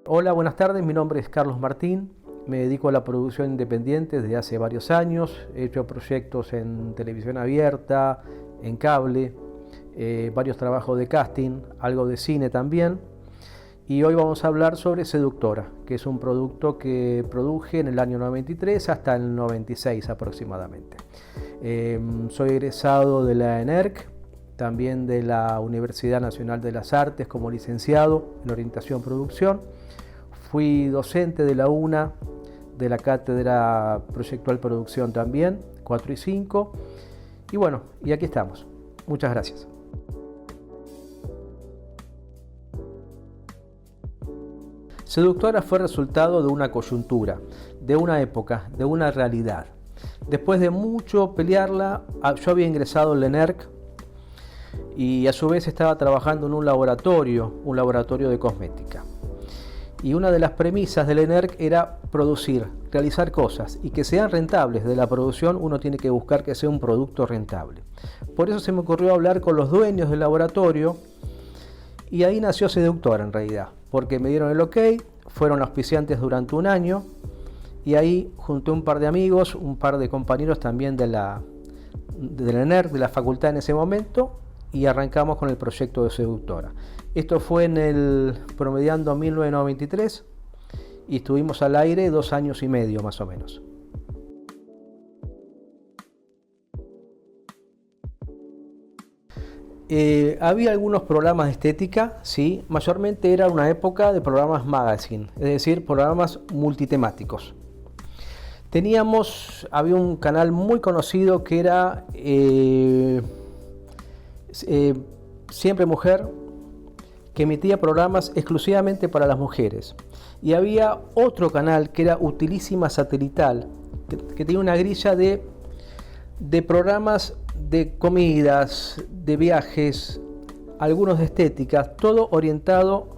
Hola, buenas tardes, mi nombre es Carlos Martín, me dedico a la producción independiente desde hace varios años, he hecho proyectos en televisión abierta, en cable, varios trabajos de casting, algo de cine también, y hoy vamos a hablar sobre Seductora, que es un producto que produje en el año 93 hasta el 96 aproximadamente. Soy egresado de la ENERC, también de la Universidad Nacional de las Artes como licenciado en orientación producción. Fui docente de la UNA, de la cátedra Proyectual Producción también, 4 y 5. Y bueno, y aquí estamos. Muchas gracias. Seductora fue resultado de una coyuntura, de una época, de una realidad. Después de mucho pelearla, yo había ingresado en la ENERC y a su vez estaba trabajando en un laboratorio de cosmética. Y una de las premisas del ENERC era producir, realizar cosas y que sean rentables. De la producción uno tiene que buscar que sea un producto rentable. Por eso se me ocurrió hablar con los dueños del laboratorio y ahí nació Seductora en realidad, porque me dieron el ok, fueron auspiciantes durante un año y ahí junté un par de amigos, un par de compañeros también de la ENERC, de la facultad en ese momento, y arrancamos con el proyecto de Seductora. Esto fue promediando 1993 y estuvimos al aire 2 años y medio más o menos. Había algunos programas de estética, sí, mayormente era una época de programas magazine, es decir, programas multitemáticos. Había un canal muy conocido que era Siempre Mujer, que emitía programas exclusivamente para las mujeres. Y había otro canal que era Utilísima Satelital, que tenía una grilla de programas de comidas, de viajes, algunos de estéticas, todo orientado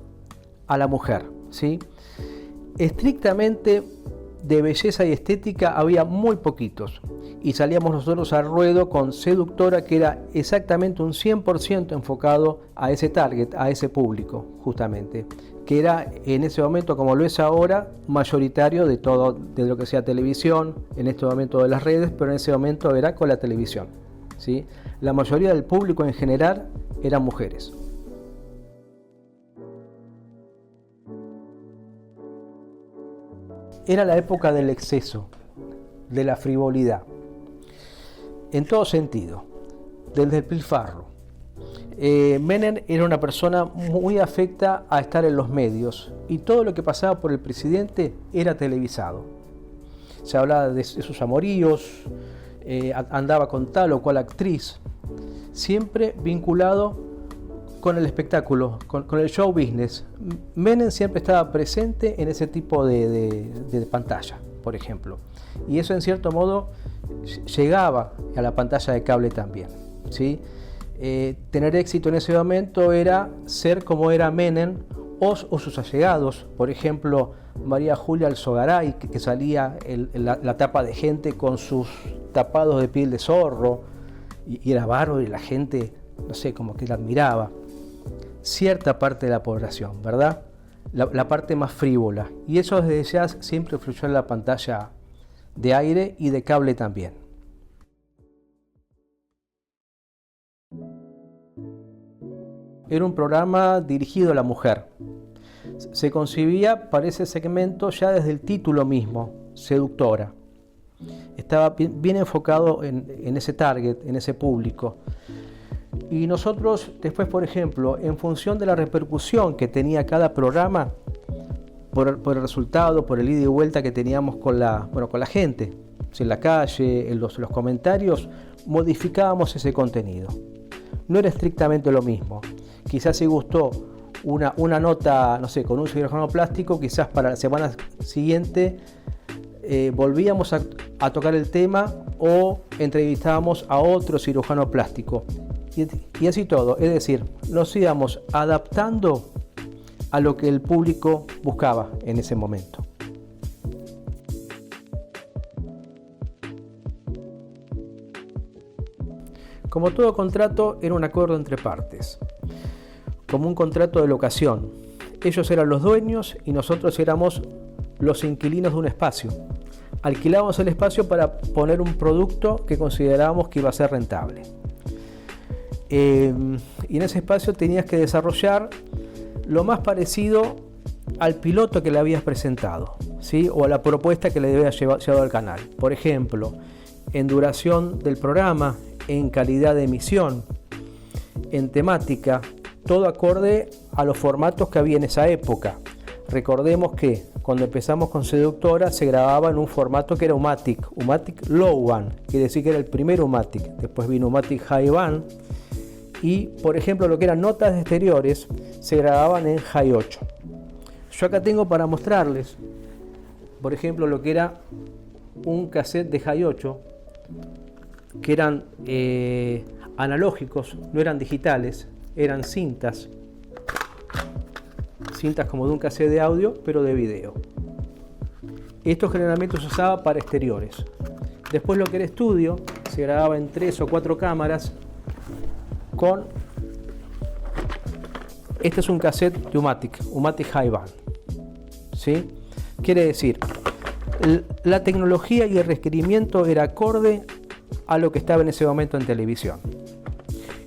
a la mujer, ¿sí? Estrictamente de belleza y estética había muy poquitos. Y salíamos nosotros al ruedo con Seductora, que era exactamente un 100% enfocado a ese target, a ese público, justamente, que era en ese momento, como lo es ahora, mayoritario de todo, de lo que sea televisión, en este momento de las redes, pero en ese momento era con la televisión, ¿sí? La mayoría del público en general eran mujeres. Era la época del exceso, de la frivolidad, en todo sentido, del despilfarro. Menem era una persona muy afecta a estar en los medios y todo lo que pasaba por el presidente era televisado. Se hablaba de sus amoríos, andaba con tal o cual actriz, siempre vinculado con el espectáculo, con el show business. Menem siempre estaba presente en ese tipo de pantalla, por ejemplo. Y eso en cierto modo llegaba a la pantalla de cable también, ¿sí? Tener éxito en ese momento era ser como era Menem o sus allegados. Por ejemplo, María Julia Alzogaray, que salía la tapa de gente con sus tapados de piel de zorro y era bárbaro y la gente, no sé, como que la admiraba. Cierta parte de la población, ¿verdad? La parte más frívola. Y eso desde ya siempre fluyó en la pantalla de aire y de cable también. Era un programa dirigido a la mujer. Se concibía para ese segmento ya desde el título mismo, Seductora. Estaba bien enfocado en ese target, en ese público. Y nosotros después, por ejemplo, en función de la repercusión que tenía cada programa, por el resultado, por el ida y vuelta que teníamos con la gente, en la calle, en los comentarios, modificábamos ese contenido. No era estrictamente lo mismo. Quizás si gustó una nota, no sé, con un cirujano plástico, quizás para la semana siguiente volvíamos a tocar el tema o entrevistábamos a otro cirujano plástico. Y así todo, es decir, nos íbamos adaptando a lo que el público buscaba en ese momento. Como todo contrato, era un acuerdo entre partes, como un contrato de locación. Ellos eran los dueños y nosotros éramos los inquilinos de un espacio. Alquilábamos el espacio para poner un producto que considerábamos que iba a ser rentable. Y en ese espacio tenías que desarrollar lo más parecido al piloto que le habías presentado, ¿sí? O a la propuesta que le habías llevado al canal. Por ejemplo, en duración del programa, en calidad de emisión, en temática, todo acorde a los formatos que había en esa época. Recordemos que cuando empezamos con Seductora se grababa en un formato que era Umatic Low Band, quiere decir que era el primer Umatic. Después vino Umatic High Band y, por ejemplo, lo que eran notas de exteriores se grababan en High 8. Yo acá tengo para mostrarles, por ejemplo, lo que era un cassette de High 8, que eran analógicos, no eran digitales, eran cintas como de un cassette de audio, pero de video. Esto generalmente se usaba para exteriores. Después lo que era estudio, se grababa en 3 o 4 cámaras con... Este es un cassette de Umatic High Band. ¿Sí? Quiere decir, la tecnología y el requerimiento era acorde a lo que estaba en ese momento en televisión.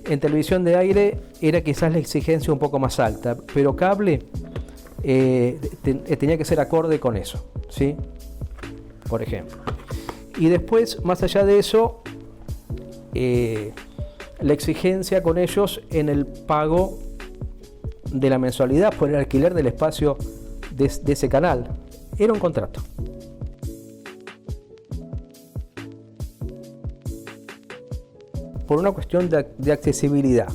En televisión de aire era quizás la exigencia un poco más alta, pero cable tenía que ser acorde con eso, ¿sí? Por ejemplo. Y después, más allá de eso, la exigencia con ellos en el pago de la mensualidad por el alquiler del espacio de ese canal. Era un contrato. Por una cuestión de accesibilidad,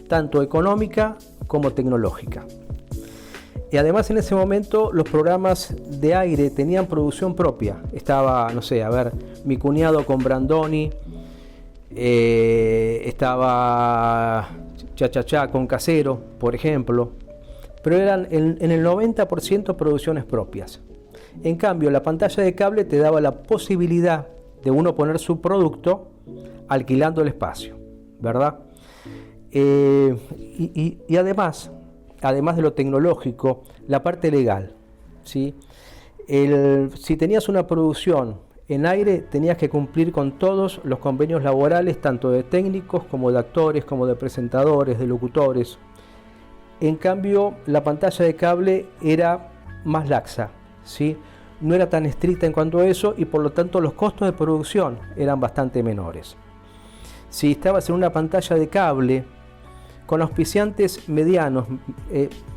tanto económica como tecnológica. Y además en ese momento los programas de aire tenían producción propia. Estaba, no sé, Mi Cuñado con Brandoni, estaba Cha Cha Cha con Casero, por ejemplo. Pero eran en el 90% producciones propias. En cambio, la pantalla de cable te daba la posibilidad de uno poner su producto alquilando el espacio, ¿verdad? Y además de lo tecnológico, la parte legal, ¿sí? Si tenías una producción en aire, tenías que cumplir con todos los convenios laborales, tanto de técnicos como de actores, como de presentadores, de locutores. En cambio, la pantalla de cable era más laxa, ¿sí? No era tan estricta en cuanto a eso y por lo tanto los costos de producción eran bastante menores. Si estabas en una pantalla de cable, con auspiciantes medianos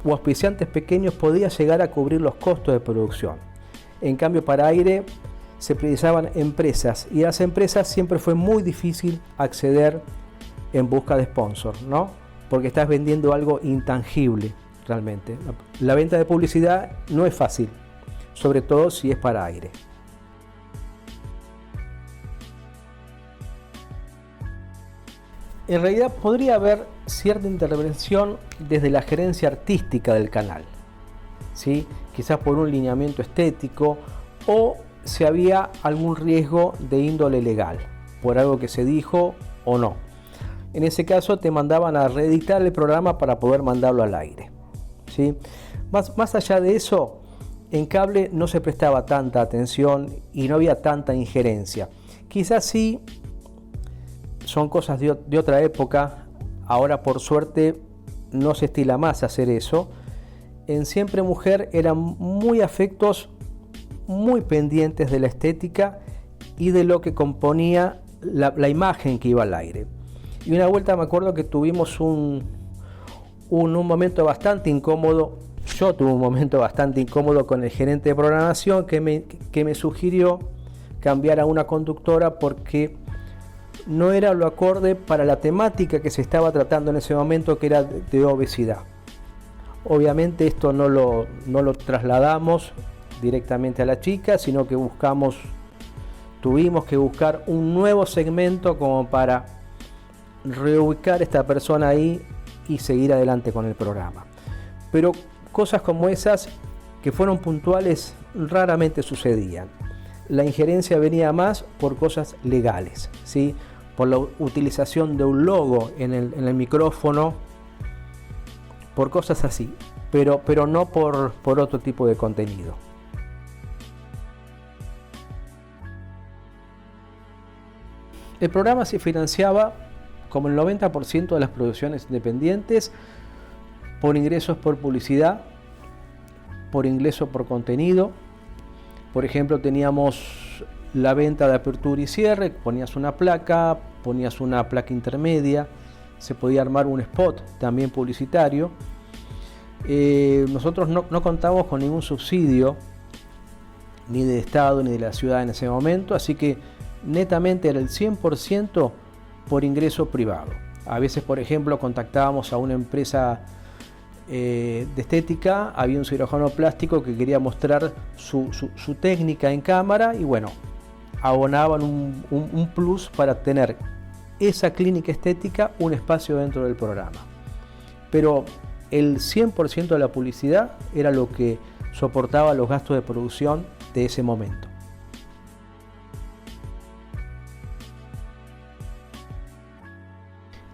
o auspiciantes pequeños podías llegar a cubrir los costos de producción. En cambio, para aire se precisaban empresas y a las empresas siempre fue muy difícil acceder en busca de sponsor, ¿no? Porque estás vendiendo algo intangible realmente. La venta de publicidad no es fácil, sobre todo si es para aire. En realidad podría haber cierta intervención desde la gerencia artística del canal, ¿sí? Quizás por un lineamiento estético o si había algún riesgo de índole legal, por algo que se dijo o no. En ese caso te mandaban a reeditar el programa para poder mandarlo al aire, ¿sí? Más allá de eso, en cable no se prestaba tanta atención y no había tanta injerencia. Quizás sí, son cosas de otra época. Ahora por suerte no se estila más hacer eso. En Siempre Mujer eran muy afectos, muy pendientes de la estética y de lo que componía la imagen que iba al aire. Y una vuelta me acuerdo que tuvimos un momento bastante incómodo. Yo tuve un momento bastante incómodo con el gerente de programación que me sugirió cambiar a una conductora porque no era lo acorde para la temática que se estaba tratando en ese momento, que era de obesidad. Obviamente esto no lo trasladamos directamente a la chica, sino que tuvimos que buscar un nuevo segmento como para reubicar a esta persona ahí y seguir adelante con el programa. Pero cosas como esas que fueron puntuales raramente sucedían. La injerencia venía más por cosas legales, ¿sí? Por la utilización de un logo en el micrófono, por cosas así. pero no por otro tipo de contenido. El programa se financiaba, como el 90% de las producciones independientes, por ingresos por publicidad, por ingresos por contenido. Por ejemplo, teníamos la venta de apertura y cierre, ponías una placa intermedia, se podía armar un spot también publicitario. Nosotros no contábamos con ningún subsidio, ni del Estado ni de la ciudad en ese momento, así que netamente era el 100% por ingreso privado. A veces, por ejemplo, contactábamos a una empresa de estética, había un cirujano plástico que quería mostrar su técnica en cámara y bueno, abonaban un plus para tener esa clínica estética un espacio dentro del programa. Pero el 100% de la publicidad era lo que soportaba los gastos de producción de ese momento.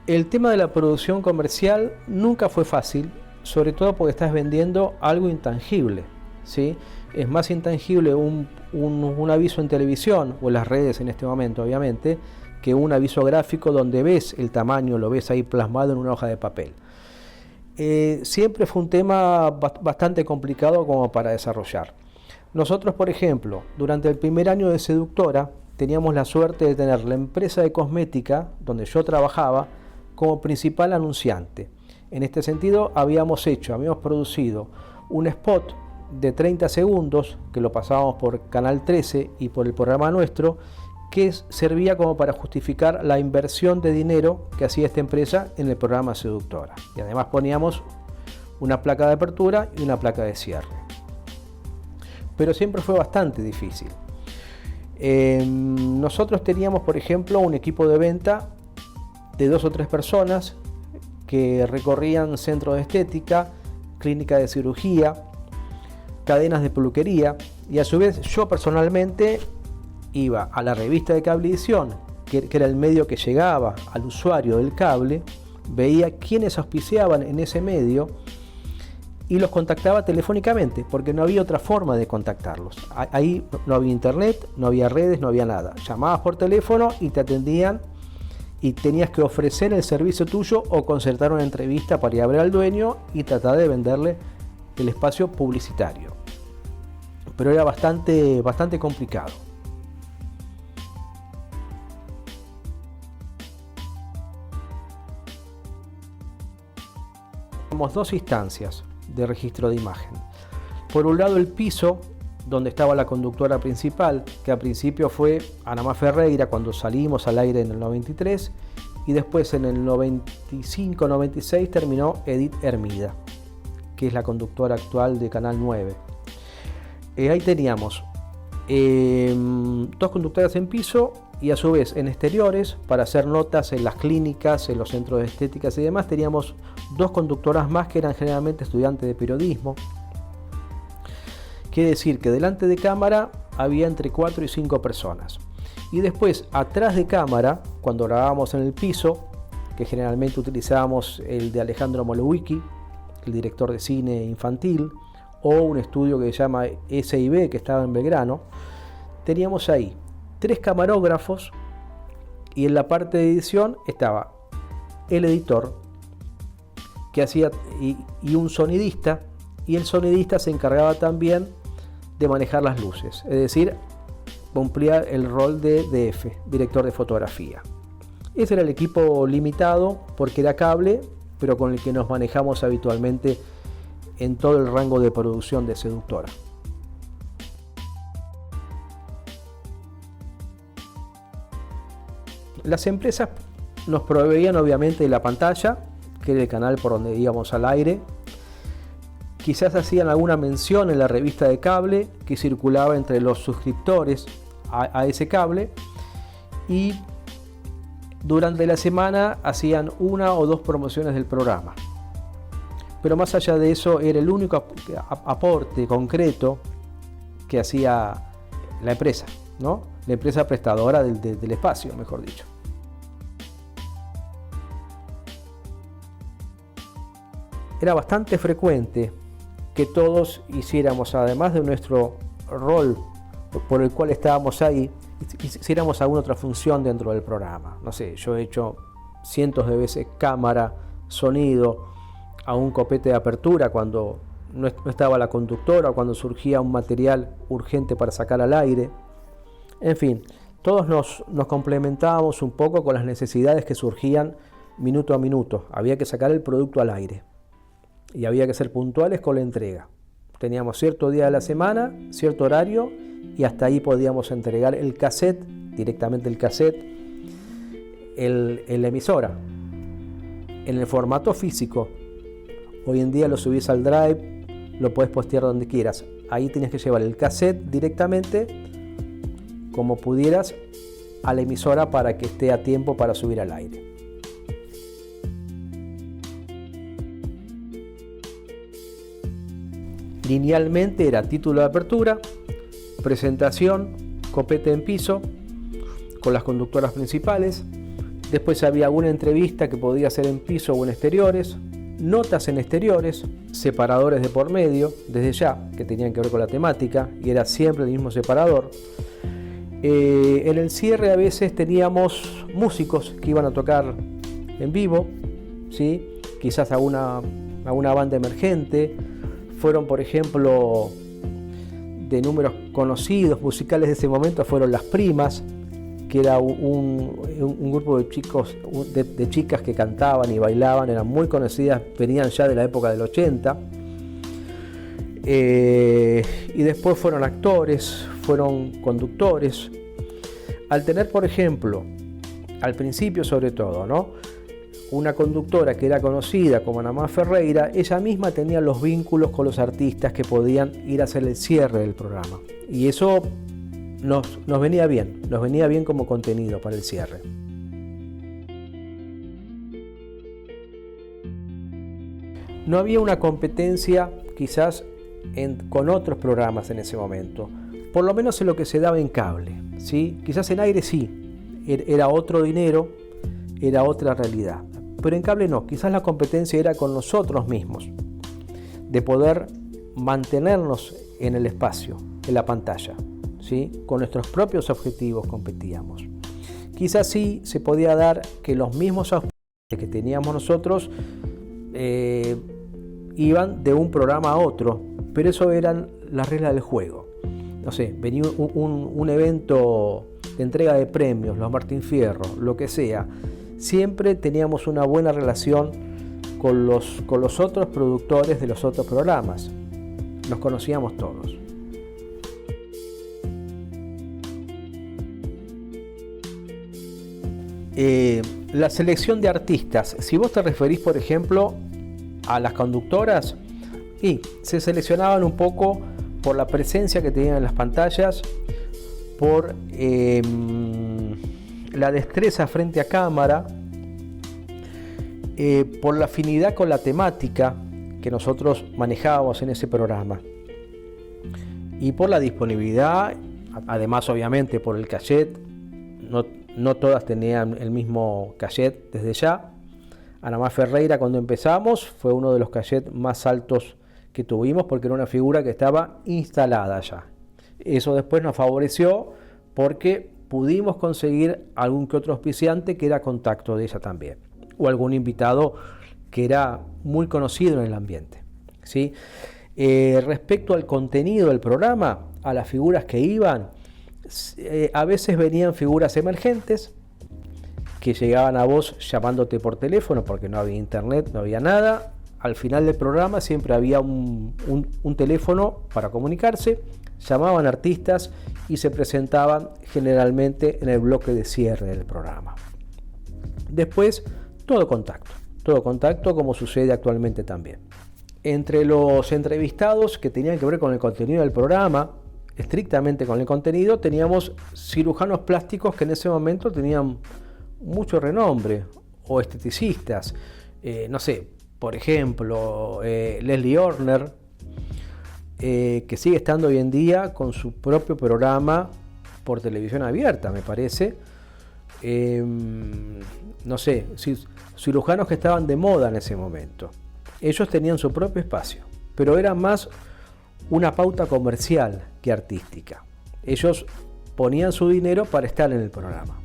El tema de la producción comercial nunca fue fácil, sobre todo porque estás vendiendo algo intangible, ¿sí? Es más intangible un aviso en televisión o en las redes en este momento, obviamente, que un aviso gráfico donde ves el tamaño, lo ves ahí plasmado en una hoja de papel. Siempre fue un tema bastante complicado como para desarrollar. Nosotros, por ejemplo, durante el primer año de Seductora, teníamos la suerte de tener la empresa de cosmética donde yo trabajaba como principal anunciante. En este sentido, habíamos producido un spot de 30 segundos que lo pasábamos por Canal 13 y por el programa nuestro, que servía como para justificar la inversión de dinero que hacía esta empresa en el programa Seductora. Y además poníamos una placa de apertura y una placa de cierre. Pero siempre fue bastante difícil. Nosotros teníamos, por ejemplo, un equipo de venta de 2 o 3 personas que recorrían centros de estética, clínica de cirugía, cadenas de peluquería, y a su vez yo personalmente iba a la revista de Cablevisión, que era el medio que llegaba al usuario del cable, veía quiénes auspiciaban en ese medio y los contactaba telefónicamente, porque no había otra forma de contactarlos. Ahí no había internet, no había redes, no había nada. Llamabas por teléfono y te atendían y tenías que ofrecer el servicio tuyo o concertar una entrevista para ir a ver al dueño y tratar de venderle el espacio publicitario. Pero era bastante complicado. Tenemos 2 instancias de registro de imagen. Por un lado, el piso, donde estaba la conductora principal, que al principio fue Anamá Ferreira cuando salimos al aire en el 93, y después en el 95-96 terminó Edith Hermida, que es la conductora actual de Canal 9. Ahí teníamos 2 conductoras en piso y a su vez en exteriores para hacer notas en las clínicas, en los centros de estéticas y demás. Teníamos 2 conductoras más que eran generalmente estudiantes de periodismo. Quiere decir que delante de cámara había entre 4 y 5 personas. Y después, atrás de cámara, cuando grabábamos en el piso, que generalmente utilizábamos el de Alejandro Molowicki, el director de cine infantil, o un estudio que se llama SIB, que estaba en Belgrano, teníamos ahí 3 camarógrafos y en la parte de edición estaba el editor que hacía y un sonidista, y el sonidista se encargaba también de manejar las luces, es decir, cumplía el rol de DF, director de fotografía. Ese era el equipo limitado porque era cable, pero con el que nos manejamos habitualmente en todo el rango de producción de Seductora. Las empresas nos proveían obviamente de la pantalla, que era el canal por donde íbamos al aire. Quizás hacían alguna mención en la revista de cable que circulaba entre los suscriptores a ese cable, y durante la semana hacían 1 o 2 promociones del programa. Pero más allá de eso era el único aporte concreto que hacía la empresa, ¿no? La empresa prestadora del espacio, mejor dicho. Era bastante frecuente que todos hiciéramos, además de nuestro rol por el cual estábamos ahí, hiciéramos alguna otra función dentro del programa. No sé, yo he hecho cientos de veces cámara, sonido, a un copete de apertura cuando no estaba la conductora, cuando surgía un material urgente para sacar al aire. En fin, todos nos complementábamos un poco con las necesidades que surgían minuto a minuto. Había que sacar el producto al aire y había que ser puntuales con la entrega. Teníamos cierto día de la semana, cierto horario, y hasta ahí podíamos entregar el cassette, directamente el cassette, en la emisora, en el formato físico. Hoy en día lo subís al Drive, lo puedes postear donde quieras. Ahí tienes que llevar el cassette directamente, como pudieras, a la emisora para que esté a tiempo para subir al aire. Linealmente era título de apertura, presentación, copete en piso, con las conductoras principales. Después había una entrevista que podía ser en piso o en exteriores, notas en exteriores, separadores de por medio, desde ya, que tenían que ver con la temática, y era siempre el mismo separador. En el cierre a veces teníamos músicos que iban a tocar en vivo, ¿sí? Quizás alguna banda emergente. Fueron, por ejemplo, de números conocidos musicales de ese momento, fueron Las Primas, que era un grupo de chicos, de chicas que cantaban y bailaban, eran muy conocidas, venían ya de la época del 80. Y después fueron actores, fueron conductores. Al tener, por ejemplo, al principio sobre todo, ¿no?, una conductora que era conocida como Ana Má Ferreira, ella misma tenía los vínculos con los artistas que podían ir a hacer el cierre del programa. Y eso nos venía bien como contenido para el cierre. No había una competencia quizás con otros programas en ese momento, por lo menos en lo que se daba en cable, ¿sí? Quizás en aire sí, era otro dinero, era otra realidad. Pero en cable no, quizás la competencia era con nosotros mismos, de poder mantenernos en el espacio, en la pantalla, ¿sí? Con nuestros propios objetivos competíamos. Quizás sí se podía dar que los mismos auspicios que teníamos nosotros iban de un programa a otro, pero eso eran las reglas del juego. No sé, venía un evento de entrega de premios, los Martín Fierro, lo que sea. Siempre teníamos una buena relación con los otros productores de los otros programas. Nos conocíamos todos. La selección de artistas, si vos te referís, por ejemplo, a las conductoras, y se seleccionaban un poco por la presencia que tenían en las pantallas, por la destreza frente a cámara, por la afinidad con la temática que nosotros manejábamos en ese programa y por la disponibilidad, además obviamente por el cassette. No todas tenían el mismo cassette desde ya. Ana Má Ferreira, cuando empezamos, fue uno de los cassettes más altos que tuvimos porque era una figura que estaba instalada ya. Eso después nos favoreció porque pudimos conseguir algún que otro auspiciante que era contacto de ella también, o algún invitado que era muy conocido en el ambiente, ¿sí? Respecto al contenido del programa, a las figuras que iban, a veces venían figuras emergentes que llegaban a vos llamándote por teléfono porque no había internet, no había nada. Al final del programa siempre había un teléfono para comunicarse, llamaban artistas y se presentaban generalmente en el bloque de cierre del programa. Después, todo contacto como sucede actualmente también. Entre los entrevistados que tenían que ver con el contenido del programa, estrictamente con el contenido, teníamos cirujanos plásticos que en ese momento tenían mucho renombre, o esteticistas, no sé, por ejemplo, Leslie Horner, que sigue estando hoy en día con su propio programa por televisión abierta, me parece. No sé, cirujanos que estaban de moda en ese momento. Ellos tenían su propio espacio, pero era más una pauta comercial que artística. Ellos ponían su dinero para estar en el programa.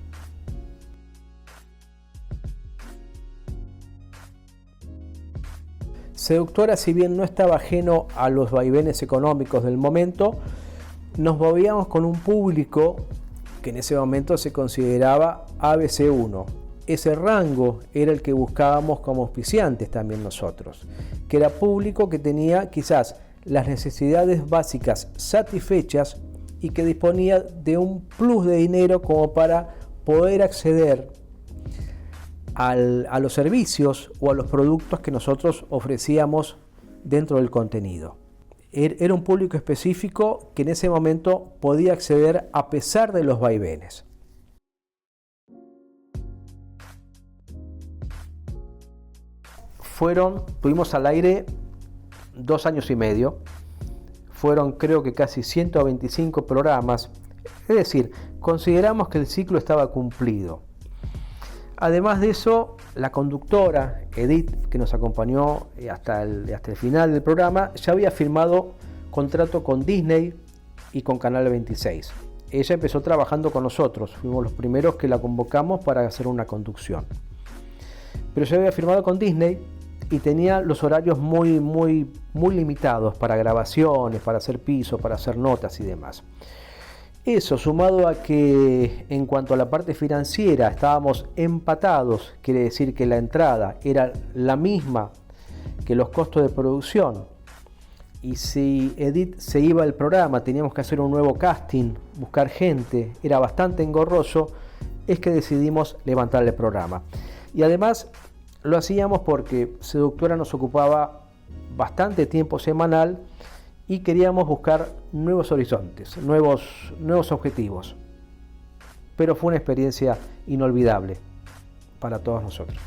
Seductora, si bien no estaba ajeno a los vaivenes económicos del momento, nos movíamos con un público que en ese momento se consideraba ABC1. Ese rango era el que buscábamos como auspiciantes también nosotros, que era público que tenía quizás las necesidades básicas satisfechas y que disponía de un plus de dinero como para poder acceder a los servicios o a los productos que nosotros ofrecíamos dentro del contenido. Era un público específico que en ese momento podía acceder a pesar de los vaivenes. Tuvimos al aire 2 años y medio, fueron creo que casi 125 programas, es decir, consideramos que el ciclo estaba cumplido. Además de eso, la conductora Edith, que nos acompañó hasta el final del programa, ya había firmado contrato con Disney y con Canal 26. Ella empezó trabajando con nosotros, fuimos los primeros que la convocamos para hacer una conducción. Pero ya había firmado con Disney y tenía los horarios muy limitados para grabaciones, para hacer pisos, para hacer notas y demás. Eso, sumado a que en cuanto a la parte financiera estábamos empatados, quiere decir que la entrada era la misma que los costos de producción, y si Edith se iba al programa teníamos que hacer un nuevo casting, buscar gente, era bastante engorroso, es que decidimos levantar el programa. Y además lo hacíamos porque Seductora nos ocupaba bastante tiempo semanal y queríamos buscar nuevos horizontes, nuevos objetivos. Pero fue una experiencia inolvidable para todos nosotros.